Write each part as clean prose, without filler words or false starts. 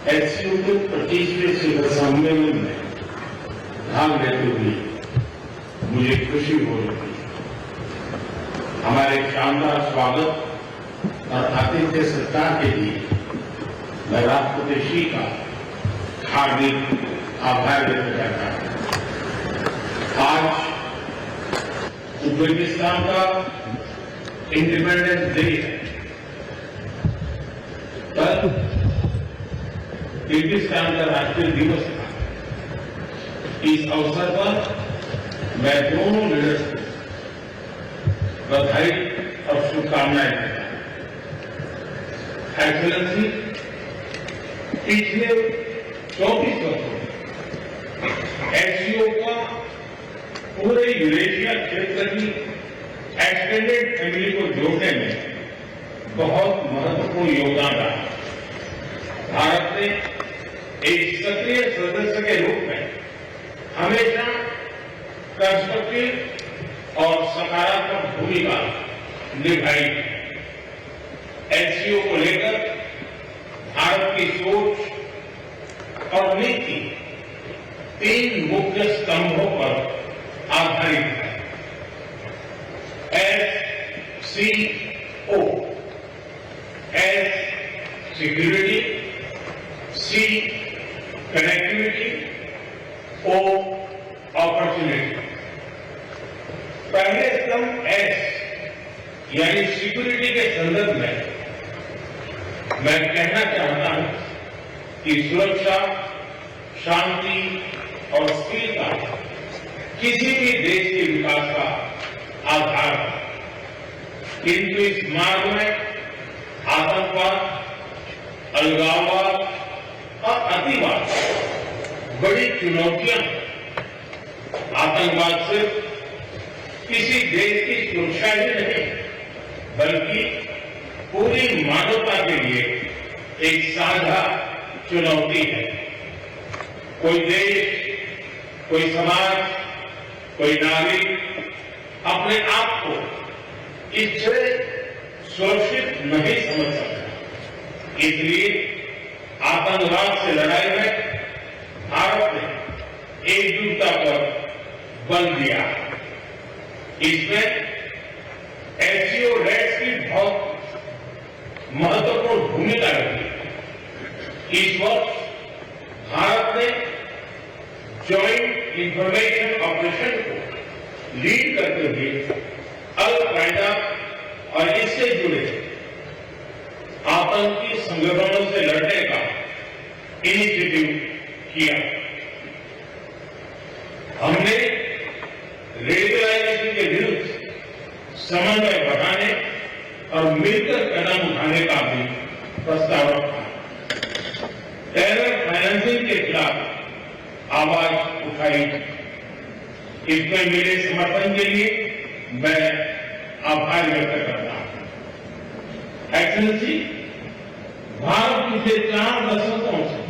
एचसीओ के 25वें शिखर सम्मेलन में भाग लेते हुए मुझे खुशी हो रही है। हमारे शानदार स्वागत और आतिथ्य सत्कार के लिए मैं राष्ट्रपति श्री का हार्दिक आभार व्यक्त करता हूं। आज उज्बेकिस्तान का इंडिपेंडेंस डे है। कल किर्गिस्तान का राष्ट्रीय दिवस था। इस अवसर पर मैं दोनों लीडर्स को बधाई और शुभकामनाएं देता हूं। एक्सेलेंसी, पिछले 24 वर्षों में एचसीओ का पूरे यूरेशिया क्षेत्र की एक्सटेंडेड फैमिली को जोड़ने में बहुत महत्वपूर्ण योगदान रहा। भारत ने एक सक्रिय सदस्य के रूप में हमेशा कंस्ट्रक्टिव और सकारात्मक भूमिका निभाई। एचसीओ को लेकर भारत की सोच और नीति 3 मुख्य स्तंभों पर आधारित है। एससीओ, एस सिक्योरिटी, सी कनेक्टिविटी, ओ अपॉर्चुनिटी। पहले स्तंभ एस यानी सिक्योरिटी के संदर्भ में मैं कहना चाहता हूं कि सुरक्षा, शांति और स्थिरता किसी भी देश के विकास का आधार है। किंतु इस मार्ग में आतंकवाद, अलगाववाद और अतिवाद बड़ी चुनौतियां हैं। आतंकवाद सिर्फ किसी देश की सुरक्षा ही नहीं बल्कि पूरी मानवता के लिए एक साझा चुनौती है। कोई देश, कोई समाज, कोई नागरिक अपने आप को इससे सुरक्षित नहीं समझ सकता। इसलिए आतंकवाद से लड़ाई में भारत ने एकजुटता पर बल दिया। इसमें एचसीओ रेड्स की बहुत महत्वपूर्ण भूमिका रही। इस वर्ष भारत ने ज्वाइंट इंफॉर्मेशन ऑपरेशन को लीड करते हुए अल कायदा और इससे जुड़े आतंकी संगठनों से लड़ने का इनिशिएटिव किया। हमने रेडिकलाइजेशन के विरुद्ध समन्वय बढ़ाने और मिलकर कदम उठाने का भी प्रस्ताव रखा। टेरर फाइनेंसिंग के खिलाफ आवाज उठाई। इसमें मिले समर्थन के लिए मैं आभार व्यक्त करता हूं। एक्सेलेंसी, भारत पिछले 4 दशकों से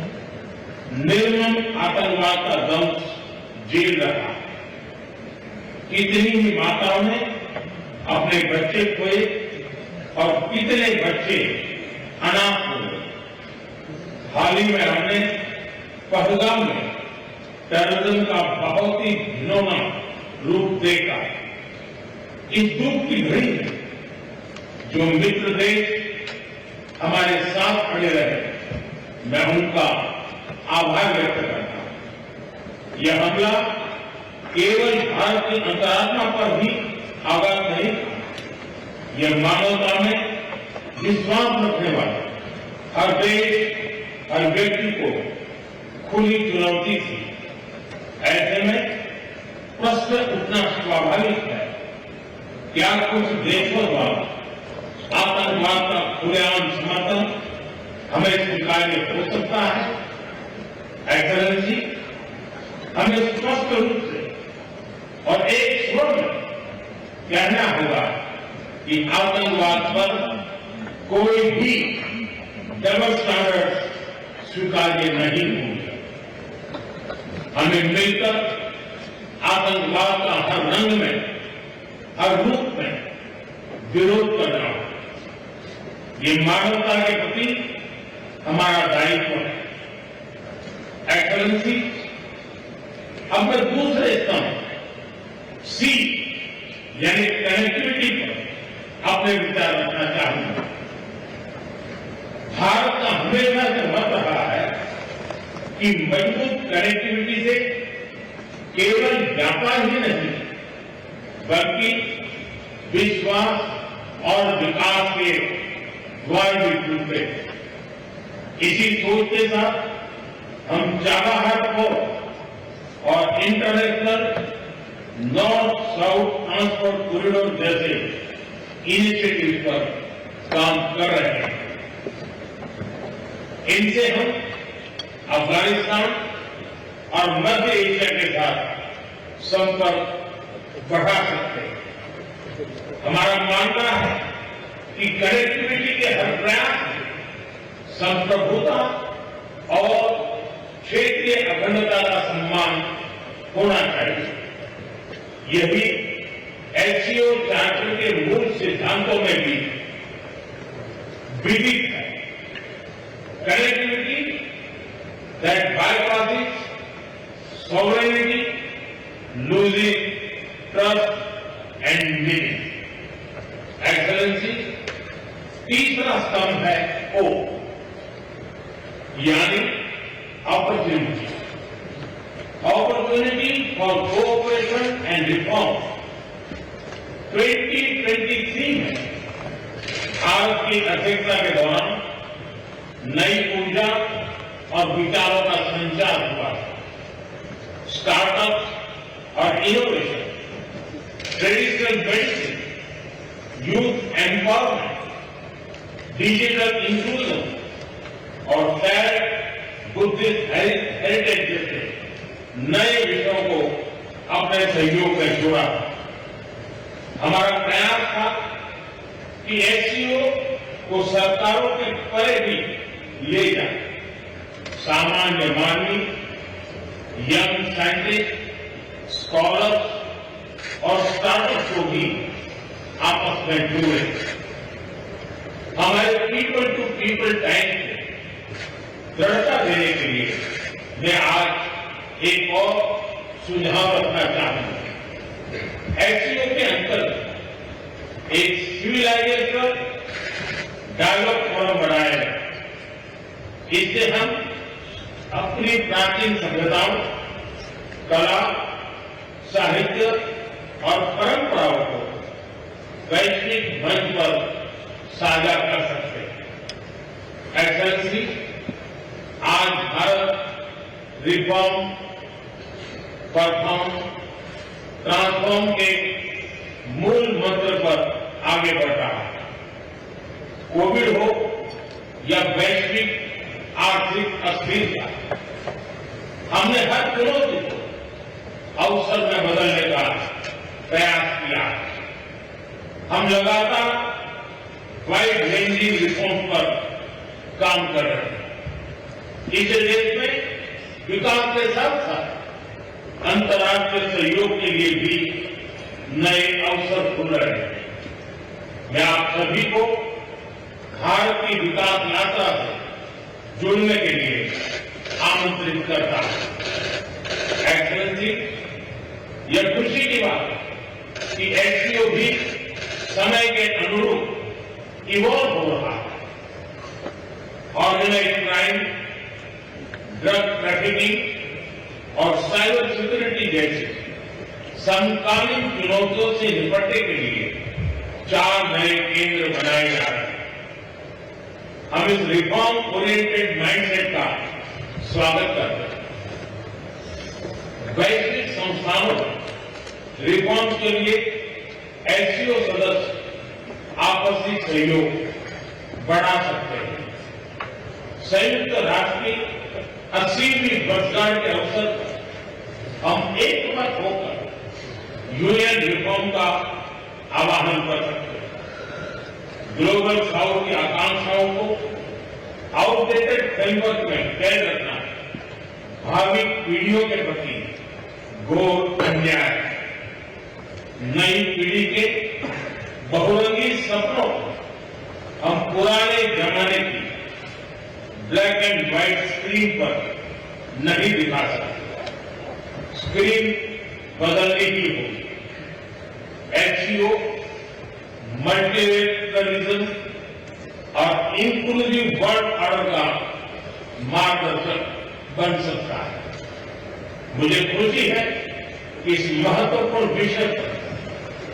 निर्मम आतंकवाद का दंश झेल रहा। कितनी ही माताओं ने अपने बच्चे खोए और कितने बच्चे अनाथ हो गए। हाल ही में हमने पहलगाम में टेररिज्म का बहुत ही घिनौना रूप देखा। इस दुख की घड़ी में जो मित्र देश हमारे साथ खड़े रहे, मैं उनका आभार व्यक्त करता हूं। यह हमला केवल भारत की अंतरात्मा पर ही आघात नहीं था, यह मानवता में विश्वास रखने वाले हर देश, हर व्यक्ति को खुली चुनौती थी। ऐसे में प्रश्न उठना स्वाभाविक है, क्या कुछ देशों द्वारा आतंकवाद का खुलेआम समर्थन हमें स्वीकार्य हो सकता है? एक्सेलेंसी, हमें स्पष्ट रूप से और एक स्वर में कहना होगा कि आतंकवाद पर कोई भी डबल स्टैंडर्ड स्वीकार्य नहीं होंगे। हमें मिलकर आतंकवाद का हर रंग में, हर रूप में विरोध करना होगा। ये मानवता के प्रति हमारा दायित्व है। एक्सलेंसी, अब मैं दूसरे स्तंभ सी यानी कनेक्टिविटी पर अपने विचार रखना चाहूंगा। भारत का हमेशा से मत रहा है कि मजबूत कनेक्टिविटी से केवल व्यापार ही नहीं बल्कि विश्वास और विकास के द्वार भी खुलते हैं। इसी सोच के साथ हम चाबाहाट को और international north south transport corridor जैसे इनिशिएटिव पर काम कर रहे हैं। इनसे हम अफगानिस्तान और मध्य एशिया के साथ संपर्क बढ़ा सकते हैं। हमारा मानना है कि कनेक्टिविटी के हर प्रयास में संप्रभुता और क्षेत्रीय अखंडता का सम्मान होना चाहिए। यही एससीओ चार्टर के मूल सिद्धांतों में भी विदित है। Connectivity that bypasses sovereignty, losing trust and meaning. Excellency, तीसरा स्तंभ है ओ यानी opportunity. Opportunity for cooperation and reform. 2023 में भारत की अध्यक्षता के दौरान नई ऊर्जा और विचारों का संचार हुआ। स्टार्टअप और innovation, traditional medicine, youth empowerment, digital inclusion और शेयर्ड बुद्धिस्ट हेरिटेज जैसे नए विषयों को अपने सहयोग में जोड़ा। हमारा प्रयास था कि एससीओ को सरकारों के परे भी ले जाए। सामान्य मानवी, यंग साइंटिस्ट, स्कॉलर्स और स्टार्टअप को भी आपस में जोड़े। हमारे पीपल टू पीपल टाइम को दृढ़ता देने के लिए मैं आज एक और सुझाव रखना चाहूंगा। एससीओ के अंतर्गत एक सिविलाइजेशन डायलॉग फोरम बनाया जाए। इससे हम अपनी प्राचीन सभ्यताओं, कला, साहित्य और परंपराओं को वैश्विक मंच पर साझा कर सकते हैं। एक्सेलेंसी, आज भारत रिफॉर्म, परफॉर्म, ट्रांसफॉर्म के मूल मंत्र पर आगे बढ़ रहा है। कोविड हो या वैश्विक आर्थिक अस्थिरता, हमने हर चुनौती को अवसर में बदलने का प्रयास किया। हम लगातार वाइड रेंजिंग रिफॉर्म पर काम कर रहे हैं। इस देश में विकास के साथ साथ अंतर्राष्ट्रीय सहयोग के लिए भी नए अवसर खुल रहे हैं। मैं आप सभी को भारत की विकास यात्रा से जुड़ने के लिए आमंत्रित करता हूं। एक्सेलेंसी, यह खुशी की बात है कि एससीओ भी समय के अनुरूप इवॉल्व हो रहा है। ऑर्गेनाइज्ड क्राइम, ड्रग ट्रैफिकिंग और साइबर सिक्योरिटी जैसे समकालीन चुनौतियों से निपटने के लिए 4 नए केंद्र बनाए जा रहे हैं। हम इस रिफॉर्म ओरिएंटेड माइंडसेट का स्वागत करते हैं। वैश्विक संस्थानों रिफॉर्म के लिए एससीओ सदस्य आपसी सहयोग बढ़ा सकते हैं। संयुक्त राष्ट्र की 80वीं वर्षगांठ के अवसर पर हम एकमत होकर यूएन रिफॉर्म का आह्वान कर सकते हैं। ग्लोबल साउथ की आकांक्षाओं को आउटडेटेड फ्रेमवर्क में कैद रखना भावी पीढ़ियों के प्रति घोर अन्याय है। नई पीढ़ी के बहुरंगी सपनों को हम पुराने जमाने की ब्लैक एंड व्हाइट स्क्रीन पर नहीं दिखा सकते, स्क्रीन बदलने की होगी। एचसीओ मल्टीलेटरलिज्म और इंक्लूसिव वर्ल्ड ऑर्डर का मार्गदर्शक बन सकता है। मुझे खुशी है कि इस महत्वपूर्ण विषय पर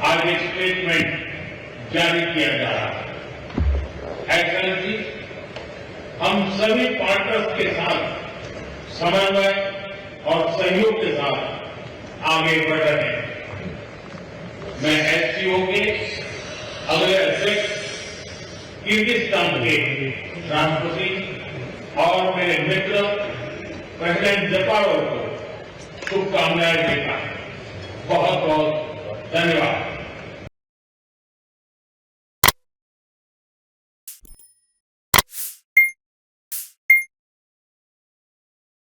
आज एक स्टेटमेंट जारी किया जा रहा है। एक्सेलेंसी, हम सभी पार्टनर्स के साथ समन्वय और सहयोग के साथ आगे बढ़ रहे हैं। मैं एचसीओ के अगले अध्यक्ष किर्गिस्तान के राष्ट्रपति और मेरे मित्र प्रेसिडेंट जपारोव को शुभकामनाएं देता हूं। बहुत बहुत धन्यवाद।